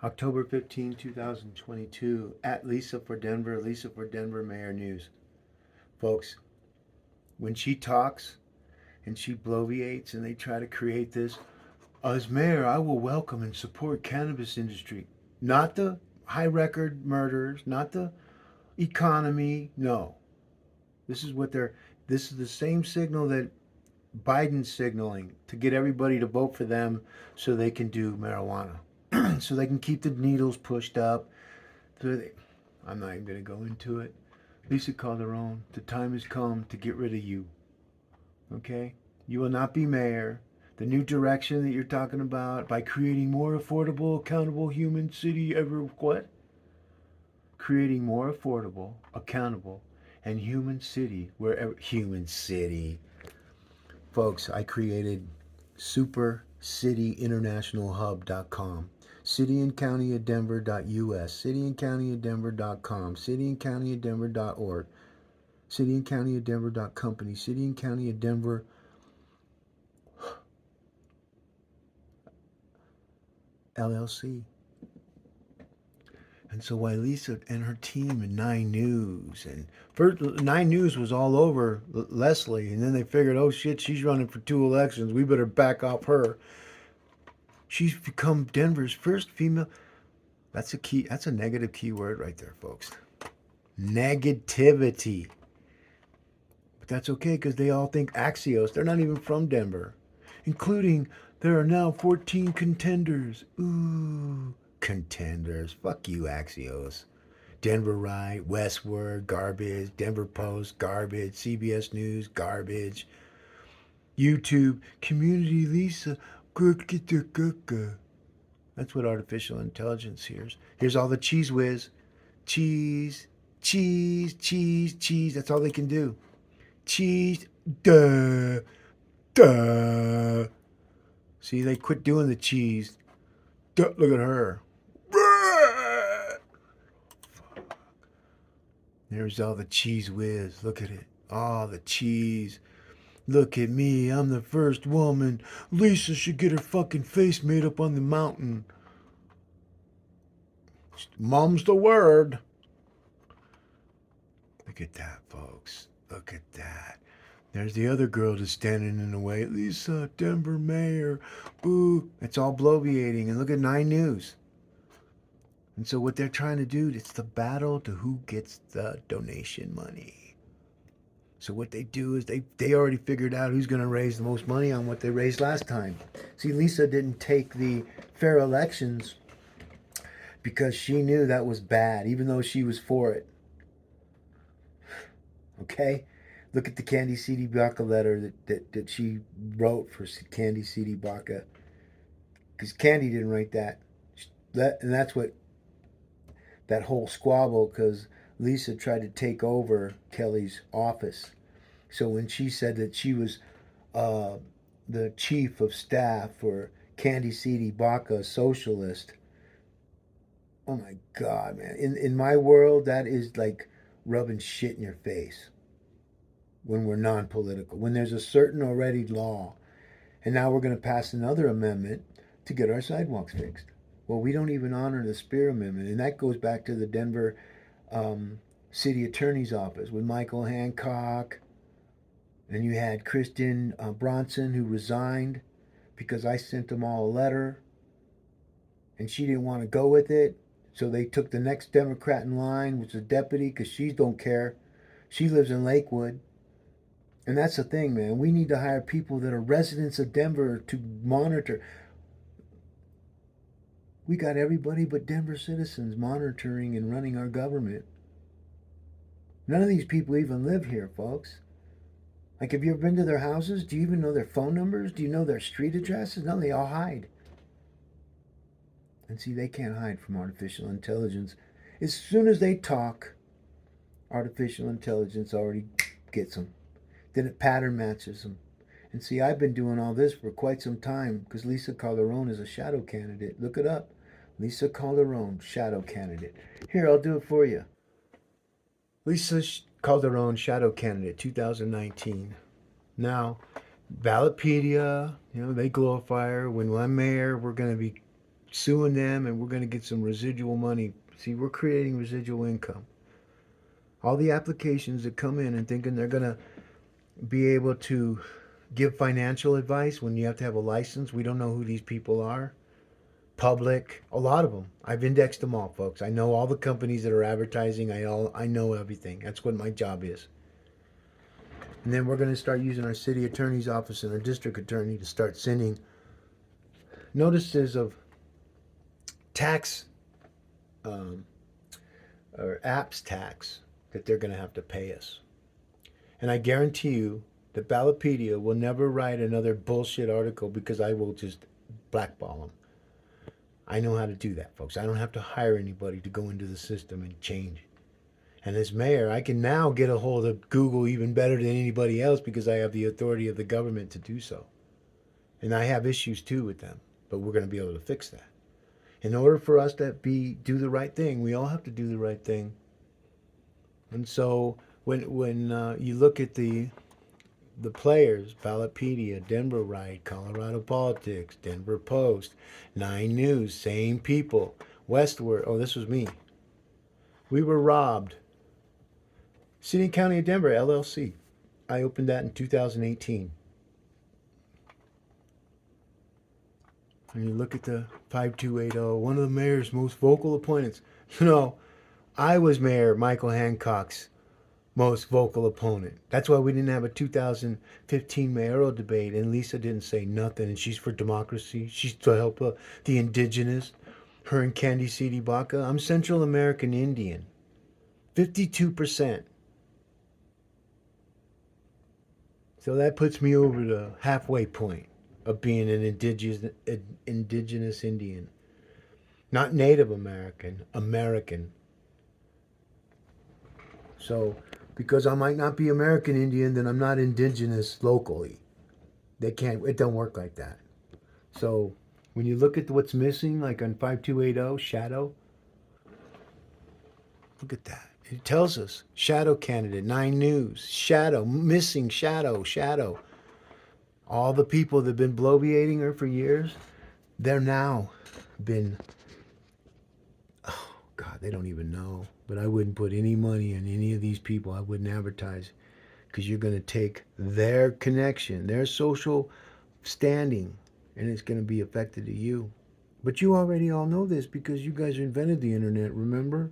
October 15, 2022, at Lisa for Denver Mayor News. Folks, when she talks and she bloviates and they try to create this, as mayor, I will welcome and support cannabis industry. Not the high record murders, not the economy. No. This is what they're, this is the same signal that Biden's signaling to get everybody to vote for them so they can do marijuana. So they can keep the needles pushed up. So they, I'm not even going to go into it. Lisa Calderon, the time has come to get rid of you. Okay? You will not be mayor. The new direction that you're talking about by creating more affordable, accountable human city ever what? Creating more affordable, accountable, and human city wherever human city. Folks, I created supercityinternationalhub.com, cityandcountyofdenver.us, cityandcountyofdenver.com, cityandcountyofdenver.org, cityandcountyofdenver.company, cityandcountyofdenver LLC. And so while Lisa and her team and Nine News and first Nine News was all over Leslie, and then they figured, oh shit, she's running for 2 elections. We better back off her. She's become Denver's first female. That's a key. That's a negative keyword right there, folks. Negativity. But that's okay because they all think Axios. They're not even from Denver, including there are now 14 contenders. Ooh, contenders. Fuck you, Axios. Denver Right, Westward, garbage. Denver Post, garbage. CBS News, garbage. YouTube, Community Lisa, that's what artificial intelligence hears. Here's all the cheese whiz. Cheese, cheese, cheese, cheese. That's all they can do. Cheese, duh, duh. See, they quit doing the cheese. Duh, look at her. There's all the cheese whiz. Look at it. All the cheese. Look at me. I'm the first woman. Lisa should get her fucking face made up on the mountain. Mum's the word. Look at that, folks. Look at that. There's the other girl just standing in the way. Lisa, Denver mayor. Ooh, it's all bloviating. And look at 9 News. And so what they're trying to do, it's the battle to who gets the donation money. So what they do is they already figured out who's going to raise the most money on what they raised last time. See, Lisa didn't take the fair elections because she knew that was bad, even though she was for it. Okay? Look at the Candy C.D. Baca letter that she wrote for Candy C.D. Baca. Because Candy didn't write that. And that's what, that whole squabble, because Lisa tried to take over Kelly's office. So when she said that she was the chief of staff for Candy C.D. Baca, a socialist, oh my God, man. In my world, that is like rubbing shit in your face when we're non-political, when there's a certain already law. And now we're going to pass another amendment to get our sidewalks fixed. Well, we don't even honor the Spear Amendment. And that goes back to the Denver City Attorney's Office with Michael Hancock. And you had Kristen Bronson, who resigned because I sent them all a letter. And she didn't want to go with it. So they took the next Democrat in line, which is a deputy, because she don't care. She lives in Lakewood. And that's the thing, man. We need to hire people that are residents of Denver to monitor. We got everybody but Denver citizens monitoring and running our government. None of these people even live here, folks. Like, have you ever been to their houses? Do you even know their phone numbers? Do you know their street addresses? No, they all hide. And see, they can't hide from artificial intelligence. As soon as they talk, artificial intelligence already gets them. Then it pattern matches them. And see, I've been doing all this for quite some time because Lisa Calderon is a shadow candidate. Look it up. Lisa Calderon, shadow candidate. Here, I'll do it for you. Lisa Calderon, shadow candidate, 2019. Now, Ballotpedia, they glorify her. When I'm mayor, we're going to be suing them, and we're going to get some residual money. See, we're creating residual income. All the applications that come in and thinking they're going to be able to give financial advice when you have to have a license. We don't know who these people are. Public, a lot of them. I've indexed them all, folks. I know all the companies that are advertising. I know everything. That's what my job is. And then we're going to start using our city attorney's office and our district attorney to start sending notices of tax um, or apps tax that they're going to have to pay us. And I guarantee you that Ballotpedia will never write another bullshit article because I will just blackball them. I know how to do that, folks. I don't have to hire anybody to go into the system and change. And as mayor, I can now get a hold of Google even better than anybody else because I have the authority of the government to do so. And I have issues too with them, but we're going to be able to fix that. In order for us to do the right thing, we all have to do the right thing. And so when you look at the players, Ballotpedia, Denver Right, Colorado Politics, Denver Post, 9 News, same people, Westward. Oh, this was me. We were robbed. City and County of Denver, LLC. I opened that in 2018. And you look at the 5280, one of the mayor's most vocal opponents. You know, I was Mayor Michael Hancock's most vocal opponent. That's why we didn't have a 2015 mayoral debate, and Lisa didn't say nothing. And she's for democracy. She's to help the indigenous. Her and Candy C.D. Baca. I'm Central American Indian. 52%. So that puts me over the halfway point of being an indigenous Indian. Not Native American, American. So because I might not be American Indian, then I'm not indigenous locally. It don't work like that. So when you look at what's missing, like on 5280, shadow, look at that. It tells us shadow candidate, 9 News, shadow, missing shadow. All the people that have been bloviating her for years, they're now been, oh God, they don't even know. But I wouldn't put any money in any of these people. I wouldn't advertise because you're going to take their connection, their social standing, and it's going to be affected to you. But you already all know this because you guys invented the internet, remember?